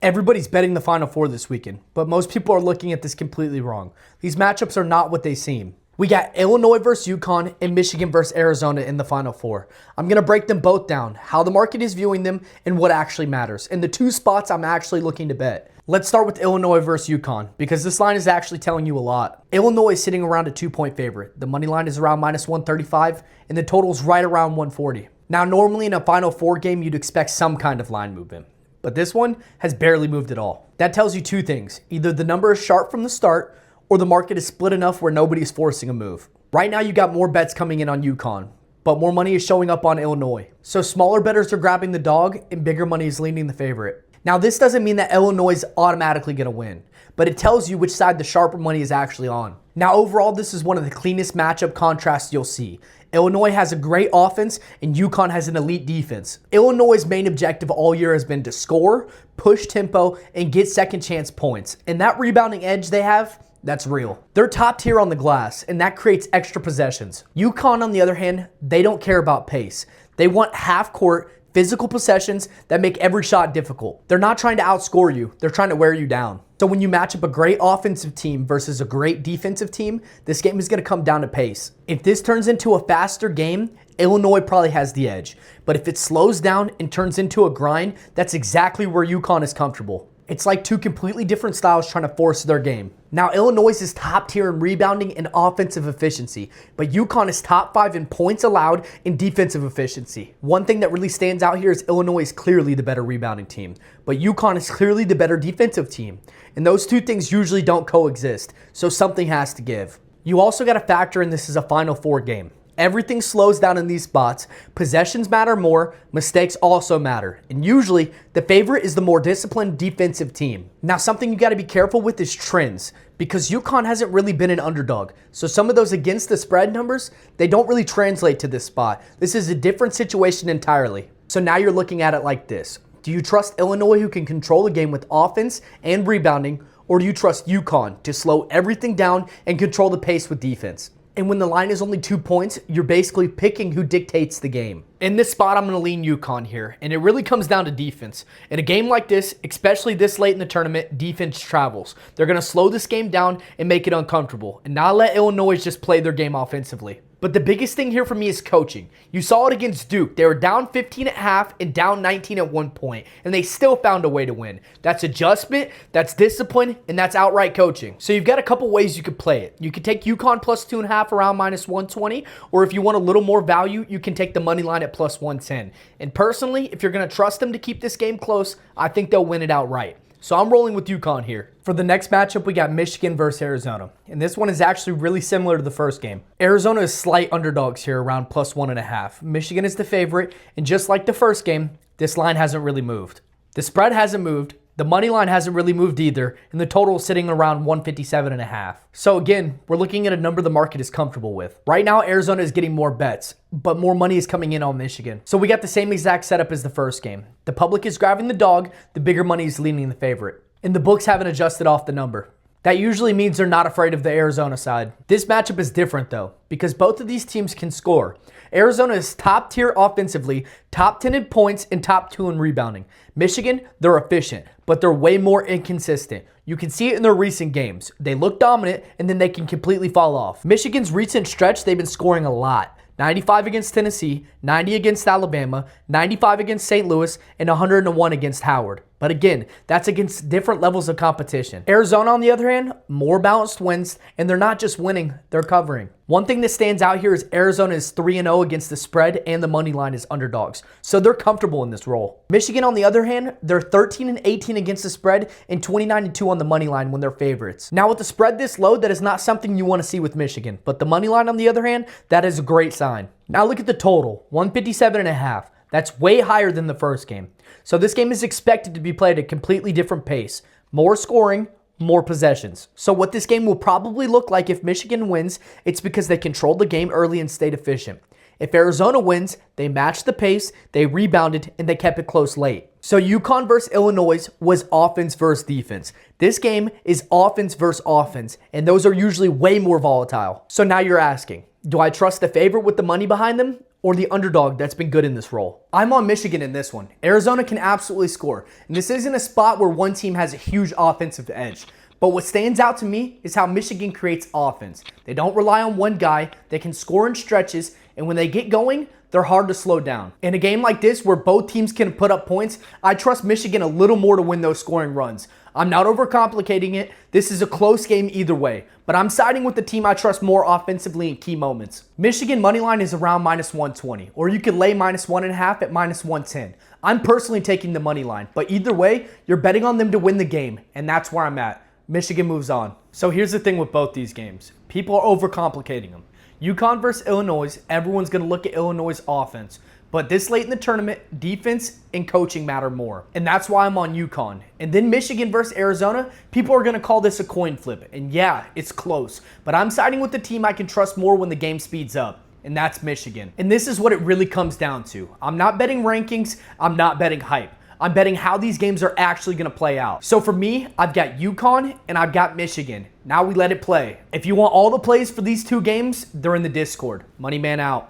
Everybody's betting the Final Four this weekend, but most people are looking at this completely wrong. These matchups are not what they seem. We got Illinois versus UConn and Michigan versus Arizona in the Final Four. I'm going to break them both down, how the market is viewing them, and what actually matters, and the two spots I'm actually looking to bet. Let's start with Illinois versus UConn, because this line is actually telling you a lot. Illinois is sitting around a 2-point favorite. The money line is around minus 135, and the total is right around 140. Now, normally in a Final Four game, you'd expect some kind of line movement. But this one has barely moved at all. That tells you two things. Either the number is sharp from the start, or the market is split enough where nobody's forcing a move. Right now, you got more bets coming in on UConn, but more money is showing up on Illinois. So smaller bettors are grabbing the dog, and bigger money is leaning the favorite. Now, this doesn't mean that Illinois is automatically going to win, but it tells you which side the sharper money is actually on. Now, overall, this is one of the cleanest matchup contrasts you'll see. Illinois has a great offense, and UConn has an elite defense. Illinois' main objective all year has been to score, push tempo, and get second chance points. And that rebounding edge they have, that's real. They're top tier on the glass, and that creates extra possessions. UConn, on the other hand, they don't care about pace. They want half-court, physical possessions that make every shot difficult. They're not trying to outscore you. They're trying to wear you down. So when you match up a great offensive team versus a great defensive team, this game is going to come down to pace. If this turns into a faster game, Illinois probably has the edge. But if it slows down and turns into a grind, that's exactly where UConn is comfortable. It's like two completely different styles trying to force their game. Now, Illinois is top tier in rebounding and offensive efficiency, but UConn is top 5 in points allowed in defensive efficiency. One thing that really stands out here is Illinois is clearly the better rebounding team, but UConn is clearly the better defensive team. And those two things usually don't coexist, so something has to give. You also got to factor in this is a Final Four game. Everything slows down in these spots. Possessions matter more, mistakes also matter. And usually, the favorite is the more disciplined defensive team. Now, something you got to be careful with is trends, because UConn hasn't really been an underdog. So some of those against the spread numbers, they don't really translate to this spot. This is a different situation entirely. So now you're looking at it like this. Do you trust Illinois, who can control the game with offense and rebounding, or do you trust UConn to slow everything down and control the pace with defense? And when the line is only 2 points, you're basically picking who dictates the game. In this spot, I'm going to lean UConn here, and it really comes down to defense. In a game like this, especially this late in the tournament, defense travels. They're going to slow this game down and make it uncomfortable, and not let Illinois just play their game offensively. But the biggest thing here for me is coaching. You saw it against Duke. They were down 15 at half and down 19 at one point, and they still found a way to win. That's adjustment, that's discipline, and that's outright coaching. So you've got a couple ways you could play it. You could take UConn plus 2.5 around minus 120, or if you want a little more value, you can take the money line at plus 110. And personally, if you're going to trust them to keep this game close, I think they'll win it outright. So I'm rolling with UConn here. For the next matchup, we got Michigan versus Arizona. And this one is actually really similar to the first game. Arizona is slight underdogs here around plus 1.5. Michigan is the favorite, and just like the first game, this line hasn't really moved. The spread hasn't moved. The money line hasn't really moved either, and the total is sitting around 157.5. So again, we're looking at a number the market is comfortable with. Right now, Arizona is getting more bets, but more money is coming in on Michigan. So we got the same exact setup as the first game. The public is grabbing the dog, the bigger money is leaning the favorite. And the books haven't adjusted off the number. That usually means they're not afraid of the Arizona side. This matchup is different though, because both of these teams can score. Arizona is top tier offensively, top 10 in points, and top 2 in rebounding. Michigan, they're efficient, but they're way more inconsistent. You can see it in their recent games. They look dominant, and then they can completely fall off. Michigan's recent stretch, they've been scoring a lot. 95 against Tennessee, 90 against Alabama, 95 against St. Louis, and 101 against Howard. But again, that's against different levels of competition. Arizona, on the other hand, more balanced wins, and they're not just winning, they're covering. One thing that stands out here is Arizona is 3-0 against the spread, and the money line is underdogs. So they're comfortable in this role. Michigan, on the other hand, they're 13-18 against the spread and 29-2 on the money line when they're favorites. Now with the spread this low, that is not something you want to see with Michigan. But the money line, on the other hand, that is a great sign. Now look at the total, 157.5. That's way higher than the first game. So this game is expected to be played at a completely different pace. More scoring, more possessions. So what this game will probably look like if Michigan wins, it's because they controlled the game early and stayed efficient. If Arizona wins, they matched the pace, they rebounded, and they kept it close late. So UConn versus Illinois was offense versus defense. This game is offense versus offense, and those are usually way more volatile. So now you're asking, do I trust the favorite with the money behind them? or the underdog that's been good in this role. I'm on Michigan in this one. Arizona can absolutely score, and this isn't a spot where one team has a huge offensive edge. But what stands out to me is how Michigan creates offense. They don't rely on one guy, they can score in stretches, and when they get going, they're hard to slow down. In a game like this where both teams can put up points, I trust Michigan a little more to win those scoring runs. I'm not overcomplicating it. This is a close game either way, but I'm siding with the team I trust more offensively in key moments. Michigan moneyline is around -120, or you could lay -1.5 at -110. I'm personally taking the money line, but either way, you're betting on them to win the game, and that's where I'm at. Michigan moves on. So here's the thing with both these games. People are overcomplicating them. UConn versus Illinois, everyone's going to look at Illinois' offense. But this late in the tournament, defense and coaching matter more. And that's why I'm on UConn. And then Michigan versus Arizona, people are going to call this a coin flip. And yeah, it's close. But I'm siding with the team I can trust more when the game speeds up. And that's Michigan. And this is what it really comes down to. I'm not betting rankings. I'm not betting hype. I'm betting how these games are actually going to play out. So for me, I've got UConn and I've got Michigan. Now we let it play. If you want all the plays for these two games, they're in the Discord. Money man out.